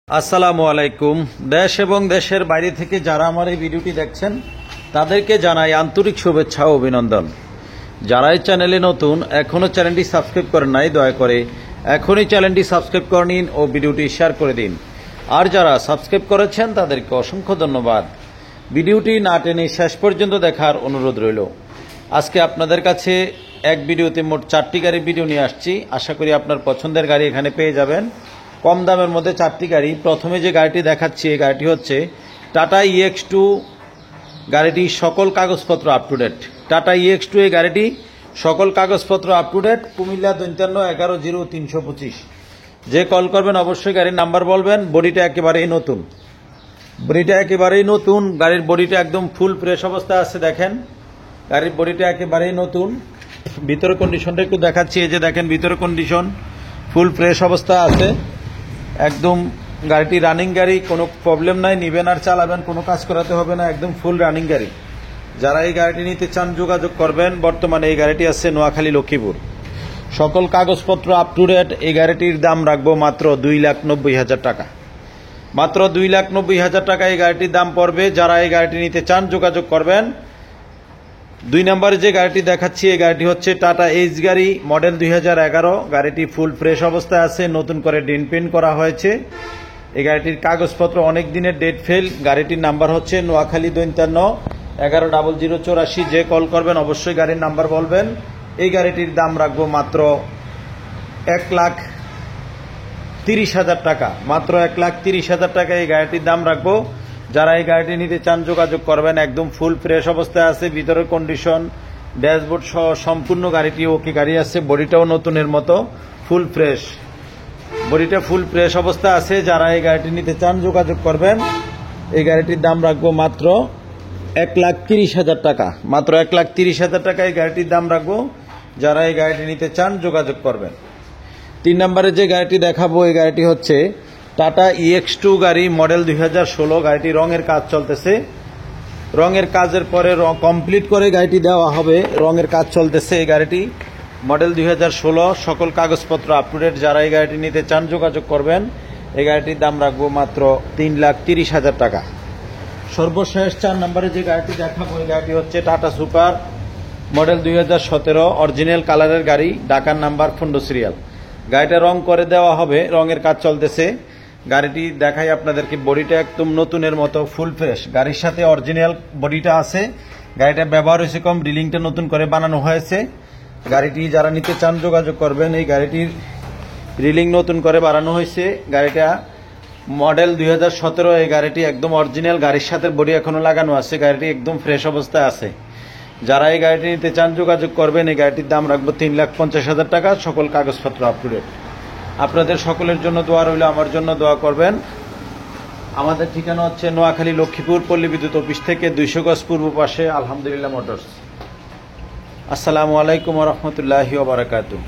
আসসালামু আলাইকুম। দেশ এবং দেশের বাইরে থেকে যারা আমার এই ভিডিওটি দেখছেন তাদেরকে জানাই আন্তরিক শুভেচ্ছা ও অভিনন্দন। যারা এই চ্যানেলে নতুন, এখনও চ্যানেলটি সাবস্ক্রাইব করেন নাই, দয়া করে এখনই চ্যানেলটি সাবস্ক্রাইব করে নিন ও ভিডিওটি শেয়ার করে দিন। আর যারা সাবস্ক্রাইব করেছেন তাদেরকে অসংখ্য ধন্যবাদ। ভিডিওটি না টেনে শেষ পর্যন্ত দেখার অনুরোধ রইল। আজকে আপনাদের কাছে এক ভিডিওতে মোট 4টি গাড়ির ভিডিও নিয়ে আসছি। আশা করি আপনার পছন্দের গাড়ি এখানে পেয়ে যাবেন। কম দামের মধ্যে 4টি গাড়ি। প্রথমে যে গাড়িটি দেখাচ্ছি এই গাড়িটি হচ্ছে টাটা EX2। গাড়িটি সকল কাগজপত্র up to date. Tata EX2 এই গাড়িটি সকল কাগজপত্র আপ টু ডেট। কুমিল্লা 55110325। যে কল করবেন অবশ্যই গাড়ির নাম্বার বলবেন। বডিটা একেবারেই নতুন, গাড়ির বডিটা একদম ফুল ফ্রেশ অবস্থায় আছে। দেখেন গাড়ির বডিটা একেবারেই নতুন। ভিতরের কন্ডিশনটা একটু দেখাচ্ছি। এই যে দেখেন ভিতরের কন্ডিশন ফুল ফ্রেশ অবস্থা আছে একদম। গাড়িটি রানিং গাড়ি, কোনো প্রবলেম নাই। নিবেন আর চালাবেন, কোনো কাজ করাতে হবে না, একদম ফুল রানিং গাড়ি। যারা এই গাড়িটি নিতে চান যোগাযোগ করবেন। বর্তমানে এই গাড়িটি আছে নোয়াখালী লক্ষ্মীপুর। সকল কাগজপত্র আপ টু ডেট। এই গাড়িটির দাম রাখবো মাত্র 2,90,000 টাকা। মাত্র 2,90,000 টাকা এই গাড়িটির দাম পড়বে। যারা এই গাড়িটি নিতে চান যোগাযোগ করবেন। 2 নম্বরে যে গাড়িটি দেখাচ্ছি এই গাড়িটি হচ্ছে টাটা এইচ গাড়ি, মডেল 2011। গাড়িটি ফুল ফ্রেশ অবস্থায় আছে, নতুন করে ডিন পেন্ট করা হয়েছে। এই গাড়িটির কাগজপত্র অনেক দিনের ডেট ফেল। গাড়িটির নাম্বার হচ্ছে নোয়াখালী 55110084। যে কল করবেন অবশ্যই গাড়ির নাম্বার বলবেন। এই গাড়িটির দাম রাখবো মাত্র 1,30,000 টাকা। মাত্র 1,30,000 টাকা এই গাড়িটির দাম রাখবো। যারা এই গাড়িটি নিতে চান যোগাযোগ করবেন। একদম ফুল ফ্রেশ অবস্থায় আছে। ভিতরের কন্ডিশন, ড্যাশবোর্ড সহ সম্পূর্ণ গাড়িটি ওকে গাড়ি আছে। বডিটাও নতুনের মতো ফুল ফ্রেশ, বডিটা ফুল ফ্রেশ অবস্থা আছে। যারা এই গাড়িটি নিতে চান যোগাযোগ করবেন। এই গাড়িটির দাম রাখবো মাত্র 1,30,000 টাকা। মাত্র 1,30,000 টাকা এই গাড়িটির দাম রাখবো। যারা এই গাড়িটি নিতে চান যোগাযোগ করবেন। 3 নম্বরে যে গাড়িটি দেখাবো এই গাড়িটি হচ্ছে টাটা EX2 গাড়ি, মডেল 2016। গাড়িটি রঙের কাজ চলতেছে। রঙের কাজের পরে কমপ্লিট করে গাড়িটি দেওয়া হবে। রঙের কাজ চলতেছে। এই গাড়িটি মডেল 2016, সকল কাগজপত্র আপ টু ডেট। যারা এই গাড়িটি নিতে চান যোগাযোগ করবেন। এই গাড়িটির দাম রাখবো মাত্র 3,30,000 টাকা। সর্বশেষ 4 নম্বরে যে গাড়িটি দেখাবো এই গাড়িটি হচ্ছে টাটা সুপার, মডেল 2017, অরিজিনাল কালারের গাড়ি, ঢাকার নাম্বার, ফন্ডো সিরিয়াল। গাড়িটা রং করে দেওয়া হবে, রঙের কাজ চলতেছে। গাড়িটি দেখাই আপনাদেরকে। বডিটা একদম নতুনের মতো ফুল ফ্রেশ। গাড়ির সাথে অরিজিনাল বডিটা আছে। গাড়িটা ব্যবহার হয়েছে কম, রিলিংটা নতুন করে বানানো হয়েছে। গাড়িটি যারা নিতে চান যোগাযোগ করবেন। এই গাড়িটির রিলিং নতুন করে বানানো হয়েছে। গাড়িটা মডেল 2017। এই গাড়িটি একদম অরিজিনাল, গাড়ির সাথে বডি এখনো লাগানো আছে। গাড়িটি একদম ফ্রেশ অবস্থায় আছে। যারা এই গাড়িটি নিতে চান যোগাযোগ করবেন। এই গাড়িটির দাম রাখবো 3,50,000 টাকা। সকল কাগজপত্র আপ টু ডেট। আপনাদের সকলের জন্য দোয়া রইল, আমার জন্য দোয়া করবেন। আমাদের ঠিকানা হচ্ছে নোয়াখালী লক্ষ্মীপুর, পল্লী বিদ্যুৎ অফিস থেকে 200 গজ পূর্ব পাশে আলহামদুলিল্লাহ মোটরস। আসসালামু আলাইকুম ওয়া রাহমাতুল্লাহি ওয়া বারাকাতুহু।